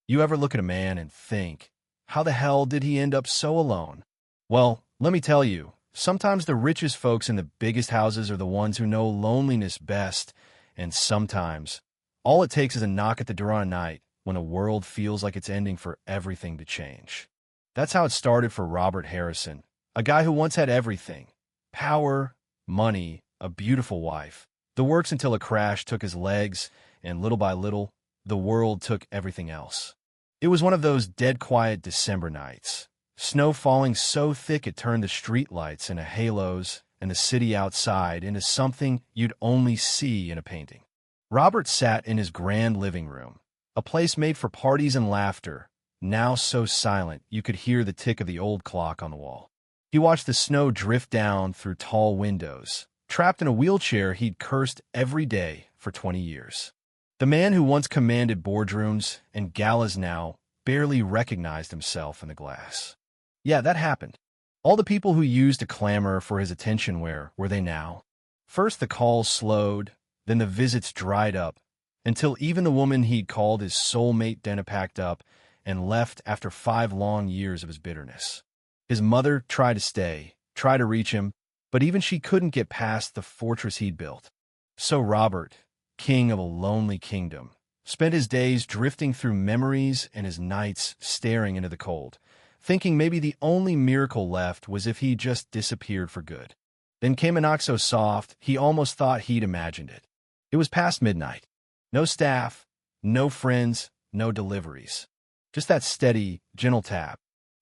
You ever look at a man and think, how the hell did he end up so alone? Well, let me tell you, sometimes the richest folks in the biggest houses are the ones who know loneliness best, and sometimes all it takes is a knock at the door on a night when the world feels like it's ending for everything to change. That's how it started for Robert Harrison, a guy who once had everything: power, money, a beautiful wife, the works, until a crash took his legs, and little by little, the world took everything else. It was one of those dead quiet December nights, snow falling so thick it turned the streetlights into halos and the city outside into something you'd only see in a painting. Robert sat in his grand living room, a place made for parties and laughter, now so silent you could hear the tick of the old clock on the wall. He watched the snow drift down through tall windows, trapped in a wheelchair he'd cursed every day for 20 years. The man who once commanded boardrooms and galas now barely recognized himself in the glass. Yeah, that happened. All the people who used to clamor for his attention, where were they now? First the calls slowed, then the visits dried up, until even the woman he'd called his soulmate Dana packed up and left after 5 long years of his bitterness. His mother tried to stay, tried to reach him, but even she couldn't get past the fortress he'd built. So Robert, king of a lonely kingdom, spent his days drifting through memories and his nights staring into the cold, thinking maybe the only miracle left was if he just disappeared for good. Then came a knock so soft he almost thought he'd imagined it. It was past midnight. No staff, no friends, no deliveries. Just that steady, gentle tap.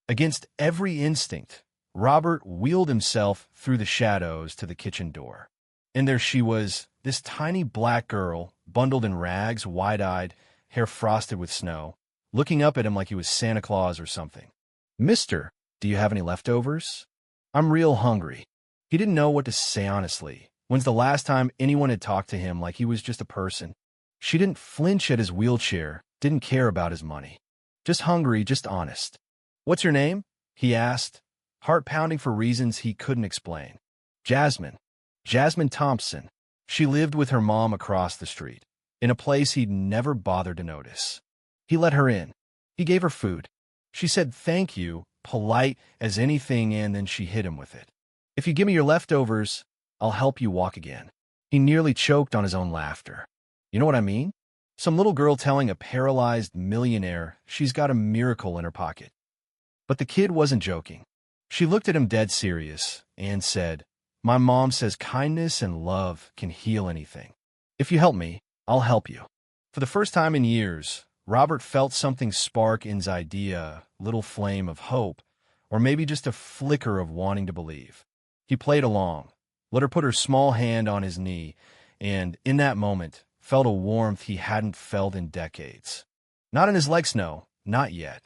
Against every instinct, Robert wheeled himself through the shadows to the kitchen door. And there she was, this tiny black girl, bundled in rags, wide-eyed, hair frosted with snow, looking up at him like he was Santa Claus or something. "Mister, do you have any leftovers? I'm real hungry." He didn't know what to say honestly. When's the last time anyone had talked to him like he was just a person? She didn't flinch at his wheelchair, didn't care about his money. Just hungry, just honest. "What's your name?" he asked, heart pounding for reasons he couldn't explain. "Jasmine. Jasmine Thompson." She lived with her mom across the street, in a place he'd never bothered to notice. He let her in. He gave her food. She said thank you, polite as anything, and then she hit him with it. "If you give me your leftovers, I'll help you walk again." He nearly choked on his own laughter. You know what I mean? Some little girl telling a paralyzed millionaire she's got a miracle in her pocket. But the kid wasn't joking. She looked at him dead serious and said, "My mom says kindness and love can heal anything. If you help me, I'll help you." For the first time in years, Robert felt something spark in his idea, little flame of hope, or maybe just a flicker of wanting to believe. He played along, let her put her small hand on his knee, and in that moment, felt a warmth he hadn't felt in decades. Not in his legs, no, not yet,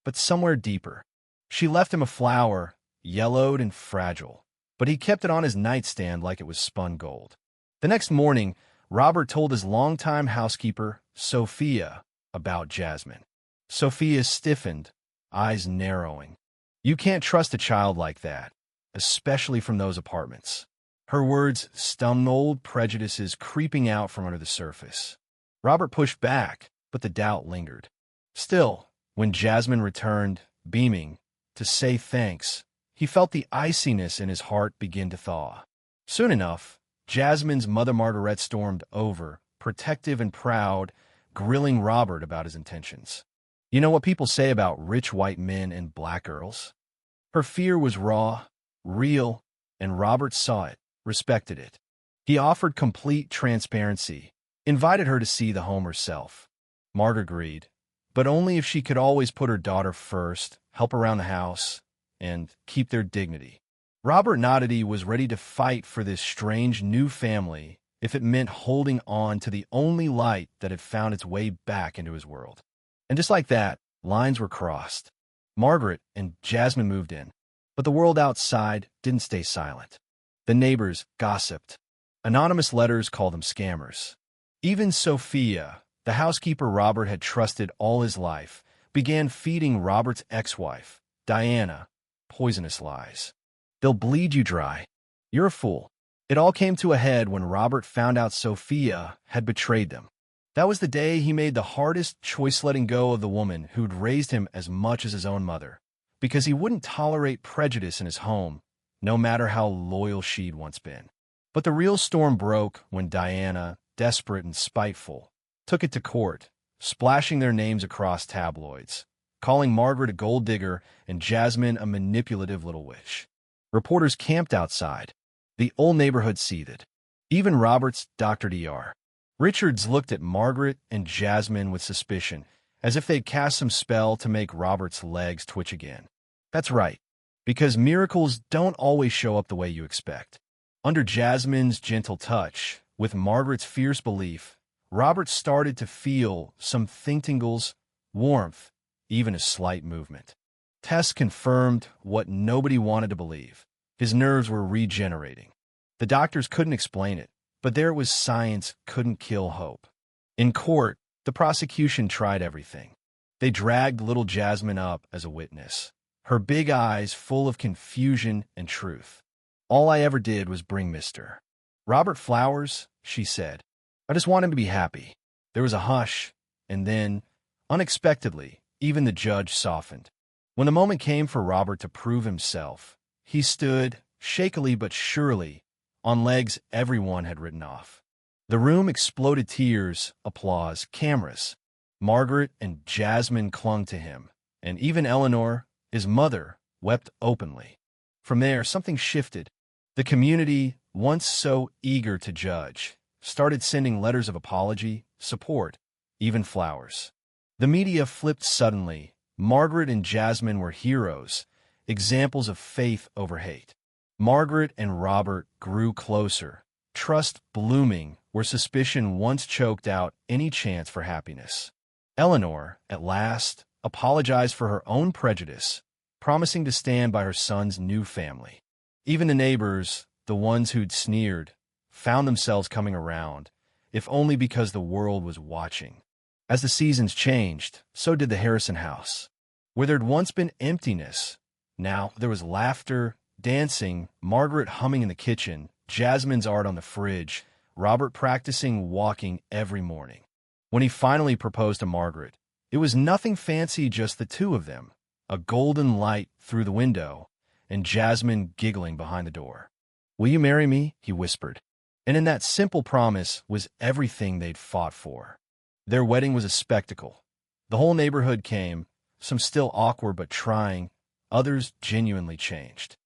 but somewhere deeper. She left him a flower, yellowed and fragile, but he kept it on his nightstand like it was spun gold. The next morning, Robert told his longtime housekeeper, Sophia, about Jasmine. Sophia stiffened, eyes narrowing. You can't trust a child like that, especially from those apartments. Her words stung old prejudices creeping out from under the surface. Robert pushed back, but the doubt lingered. Still, when Jasmine returned, beaming, to say thanks, he felt the iciness in his heart begin to thaw. Soon enough, Jasmine's Mother Margaret stormed over, protective and proud, grilling Robert about his intentions. You know what people say about rich white men and black girls? Her fear was raw, real, and Robert saw it, respected it. He offered complete transparency, invited her to see the home herself. Margaret agreed, but only if she could always put her daughter first, help around the house, and keep their dignity. Robert nodded. He was ready to fight for this strange new family if it meant holding on to the only light that had found its way back into his world. And just like that, lines were crossed. Margaret and Jasmine moved in, but the world outside didn't stay silent. The neighbors gossiped. Anonymous letters called them scammers. Even Sophia, the housekeeper Robert had trusted all his life, began feeding Robert's ex-wife, Diana, poisonous lies. "They'll bleed you dry. You're a fool." It all came to a head when Robert found out Sophia had betrayed them. That was the day he made the hardest choice, letting go of the woman who'd raised him as much as his own mother, because he wouldn't tolerate prejudice in his home, no matter how loyal she'd once been. But the real storm broke when Diana, desperate and spiteful, took it to court, splashing their names across tabloids, calling Margaret a gold digger and Jasmine a manipulative little witch. Reporters camped outside. The old neighborhood seethed. Even Robert's Dr. Dr. Richards looked at Margaret and Jasmine with suspicion, as if they'd cast some spell to make Robert's legs twitch again. That's right, because miracles don't always show up the way you expect. Under Jasmine's gentle touch, with Margaret's fierce belief, Robert started to feel some tingles, warmth, even a slight movement. Tests confirmed what nobody wanted to believe. His nerves were regenerating. The doctors couldn't explain it, but there it was, science couldn't kill hope. In court, the prosecution tried everything. They dragged little Jasmine up as a witness, her big eyes full of confusion and truth. All I ever did was bring Mr. Robert flowers, she said. I just want him to be happy. There was a hush, and then, unexpectedly, even the judge softened. When the moment came for Robert to prove himself, he stood, shakily but surely, on legs everyone had written off. The room exploded, tears, applause, cameras. Margaret and Jasmine clung to him, and even Eleanor, his mother, wept openly. From there, something shifted. The community, once so eager to judge, started sending letters of apology, support, even flowers. The media flipped suddenly. Margaret and Jasmine were heroes, examples of faith over hate. Margaret and Robert grew closer, trust blooming where suspicion once choked out any chance for happiness. Eleanor, at last, apologized for her own prejudice, promising to stand by her son's new family. Even the neighbors, the ones who'd sneered, found themselves coming around, if only because the world was watching. As the seasons changed, so did the Harrison house. Where there'd once been emptiness, now there was laughter, dancing, Margaret humming in the kitchen, Jasmine's art on the fridge, Robert practicing walking every morning. When he finally proposed to Margaret, it was nothing fancy, just the two of them, a golden light through the window, and Jasmine giggling behind the door. "Will you marry me?" he whispered. And in that simple promise was everything they'd fought for. Their wedding was a spectacle. The whole neighborhood came, some still awkward but trying, others genuinely changed.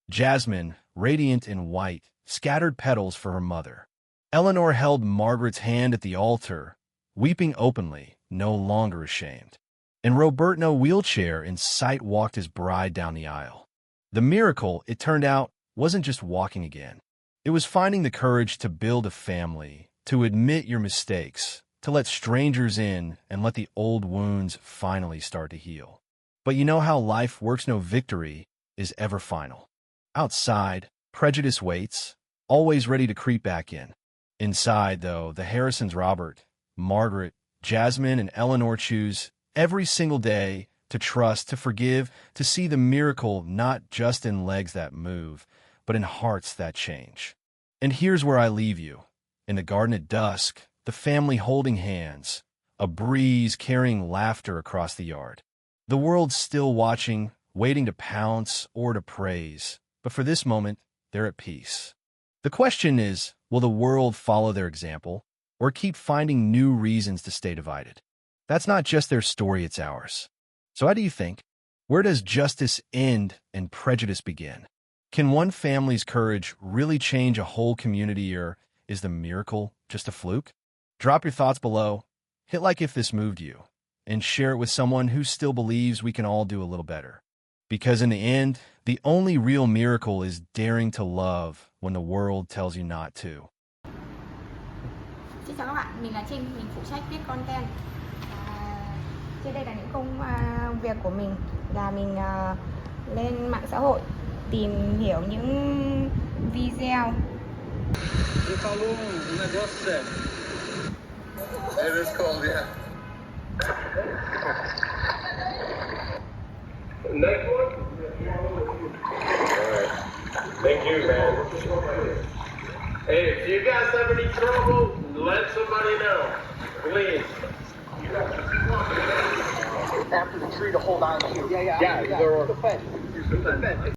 Jasmine, radiant in white, scattered petals for her mother. Eleanor held Margaret's hand at the altar, weeping openly, no longer ashamed. And Robert, no wheelchair in sight, walked his bride down the aisle. The miracle, it turned out, wasn't just walking again. It was finding the courage to build a family, to admit your mistakes, to let strangers in and let the old wounds finally start to heal. But you know how life works, no victory is ever final. Outside, prejudice waits, always ready to creep back in. Inside, though, the Harrisons, Robert, Margaret, Jasmine, and Eleanor choose every single day to trust, to forgive, to see the miracle not just in legs that move, but in hearts that change. And here's where I leave you. In the garden at dusk, the family holding hands, a breeze carrying laughter across the yard. The world's still watching, waiting to pounce or to praise, but for this moment, they're at peace. The question is, will the world follow their example, or keep finding new reasons to stay divided? That's not just their story, it's ours. So how do you think? Where does justice end and prejudice begin? Can one family's courage really change a whole community, or is the miracle just a fluke? Drop your thoughts below, hit like if this moved you, and share it with someone who still believes we can all do a little better. Because in the end, the only real miracle is daring to love when the world tells you not to. Xin chào các bạn, mình là Trinh, mình phụ trách viết content. Trên đây là những công việc của mình, là mình lên mạng xã hội tìm hiểu những video. Ele falou negócio sério. It is cold, yeah. Next one? Alright. Thank you, man. Hey, if you guys have any trouble, let somebody know. Please. After the tree to hold on to. Yeah, they're-